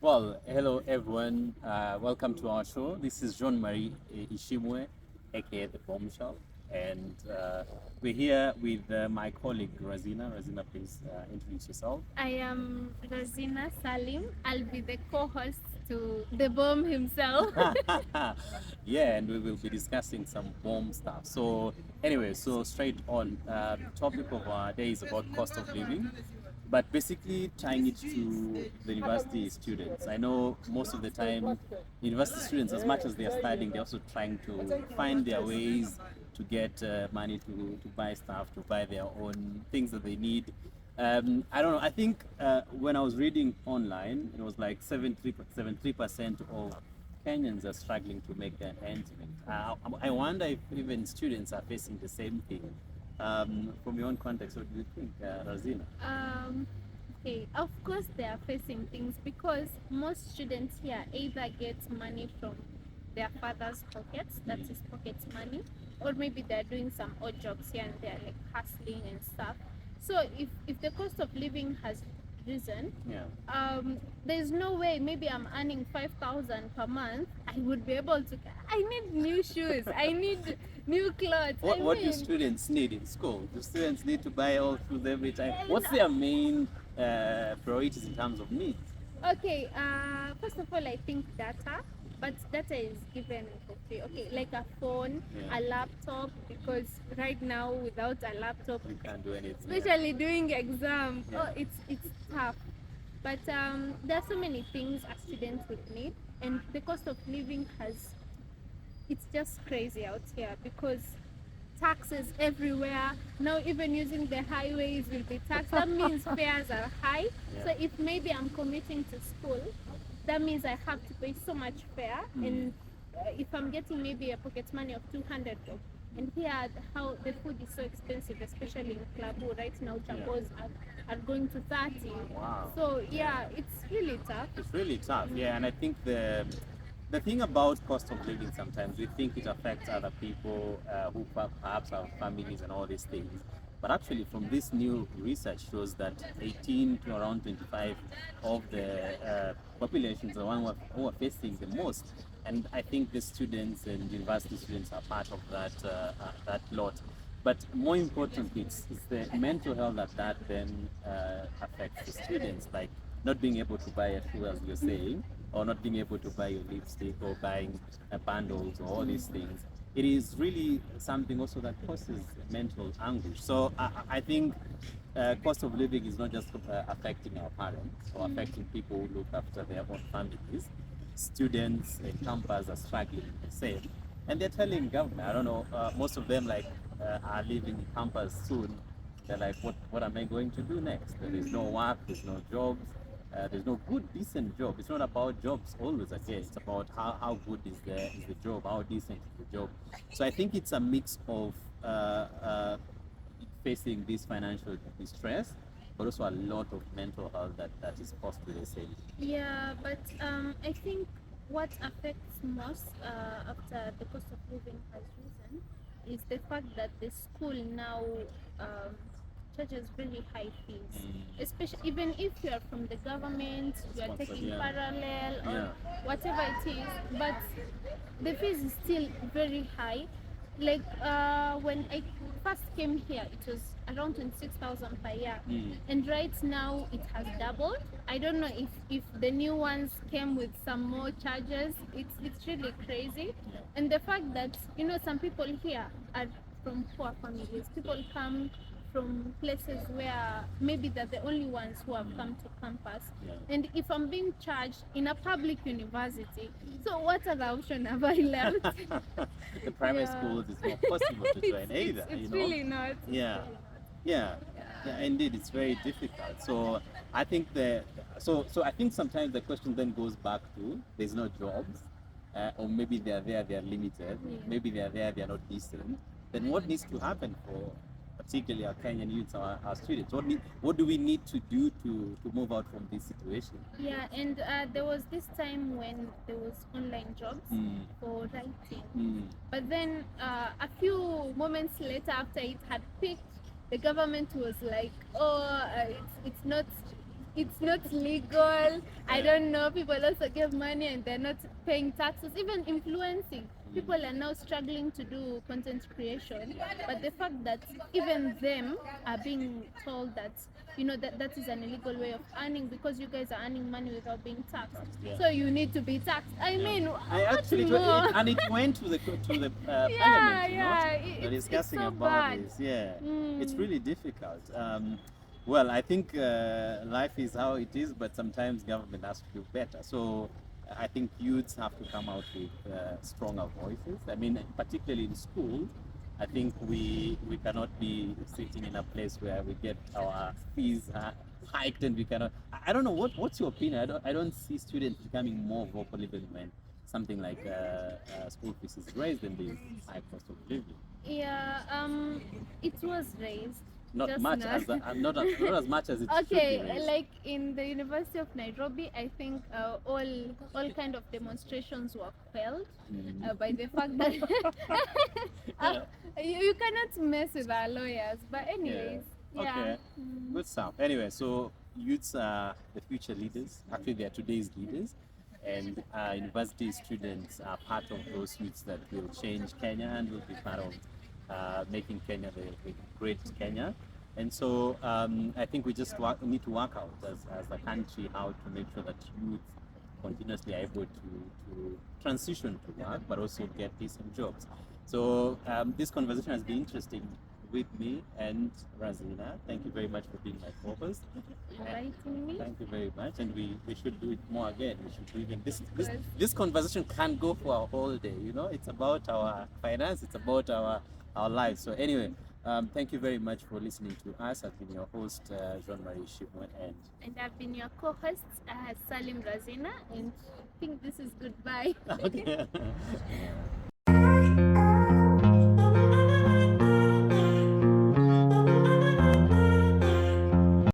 Well, hello everyone. Welcome to our show. This is Jean Marie Ishimwe, aka the Bombshell, and we're here with my colleague Razina. Razina, please introduce yourself. I am Razina Salim. I'll be the co-host to the bomb himself. Yeah, and we will be discussing some bomb stuff. So, anyway, so straight on. Topic of our day is about cost of living, but basically tying it to the university students. I know most of the time, university students, as much as they are studying, they're also trying to find their ways to get money to buy stuff, to buy their own things that they need. I don't know. I think when I was reading online, it was like 73% of Kenyans are struggling to make their ends meet. I wonder if even students are facing the same thing. From your own context, what do you think, Razina? Um, okay, of course they are facing things because most students here either get money from their father's pockets, that is pocket money, or maybe they're doing some odd jobs here and there, like hustling and stuff. So if the cost of living has risen, Yeah. there's no way maybe I'm earning 5,000 per month. I would be able to. I need new shoes. I need new clothes. What do students need in school? Do students need to buy all shoes every time? What's their main priorities in terms of needs? Okay, first of all, I think data, but data is given for free. Okay, like a phone, Yeah. a laptop, because right now without a laptop, You can't do anything. especially doing exam, Yeah. it's tough. But there are so many things a student would need, and the cost of living it's just crazy out here because taxes everywhere. Now even using the highways will be taxed. That means fares are high. Yeah. So if maybe I'm commuting to school, that means I have to pay so much fare. And if I'm getting maybe a pocket money of 200, and here how the food is so expensive, especially in Klabu right now, chapos are going to 30. Wow. So yeah, it's really tough. It's really tough, yeah, and I think the thing about cost of living, sometimes we think it affects other people who perhaps have families and all these things, but actually from this new research shows that 18 to around 25 of the populations are the one who are facing the most, and I think the students and university students are part of that lot. But more importantly, it's the mental health that then affects the students, like not being able to buy a shoe, as you're saying, or not being able to buy your lipstick, or buying bundles, or all these things. It is really something also that causes mental anguish. So I think cost of living is not just affecting our parents or affecting people who look after their own families. Students in campus are struggling the same, and they're telling government. I don't know. Most of them are leaving campus soon. They're like, what am I going to do next? There's no work. There's no jobs. There's no good, decent job. It's not about jobs always again. It's about how good is the job, how decent is the job. So I think it's a mix of facing this financial distress, but also a lot of mental health that is caused with the same. Yeah, but I think what affects most after the cost of living has risen is the fact that the school now um, charges very high fees. Especially even if you are from the government, you are Sponsored, taking yeah. parallel or Yeah. whatever it is, but the fees is still very high. Like when I first came here, it was around 26,000 per year, and right now it has doubled. I don't know if the new ones came with some more charges. It's really crazy, and the fact that some people here are from poor families. People come from places where maybe they're the only ones who have come to campus. Yeah. And if I'm being charged in a public university, so what other option have I left? The primary Yeah. schools is not possible to join either. It's you know? really not. Yeah, yeah, indeed, it's very difficult. So I think so I think sometimes the question then goes back to there's no jobs, or maybe they're limited. Maybe they're not decent. Then what needs to happen for particularly our Kenyan youths, our students? What do we need to do to move out from this situation? Yeah, and there was this time when there was online jobs for writing, but then a few moments later, after it had peaked, the government was like, "Oh, it's not it's not legal. I don't know. People also give money and they're not paying taxes. Even influencing. People are now struggling to do content creation, but the fact that even them are being told that that is an illegal way of earning because you guys are earning money without being taxed. Yeah. So you need to be taxed. I mean, I what actually, more? and it went to the parliament, They're discussing so about bad. this. Yeah, it's Mm. really difficult. Well, I think life is how it is, but sometimes government has to do better. So I think youths have to come out with stronger voices. I mean, particularly in schools, I think we cannot be sitting in a place where we get our fees hiked and we cannot. I don't know what's your opinion. I don't see students becoming more vocal even when something like school fees is raised and there's high cost of living. Yeah, it was raised. Not Just much now. as not as much as it should be Okay, raised. like in the University of Nairobi, I think all kind of demonstrations were quelled by the fact that uh, you cannot mess with our lawyers. But anyways, yeah. Okay. Good stuff. Anyway, so youths are the future leaders. Actually, they are today's leaders, and university students are part of those youths that will change Kenya and will be part of making Kenya the great Kenya. And so I think we just need to work out as a country how to make sure that youth continuously are able to transition to work, but also get decent jobs. So this conversation has been interesting with me and Razina. Thank you very much for being my co-host. Inviting me. Thank you very much, and we should do it more again. We should do even course. this conversation can't go for a whole day. It's about our finance. It's about our lives. So anyway, thank you very much for listening to us. I've been your host, Jean Marie Ishimwe, And I've been your co-host, Salim Razina, and I think this is goodbye. okay.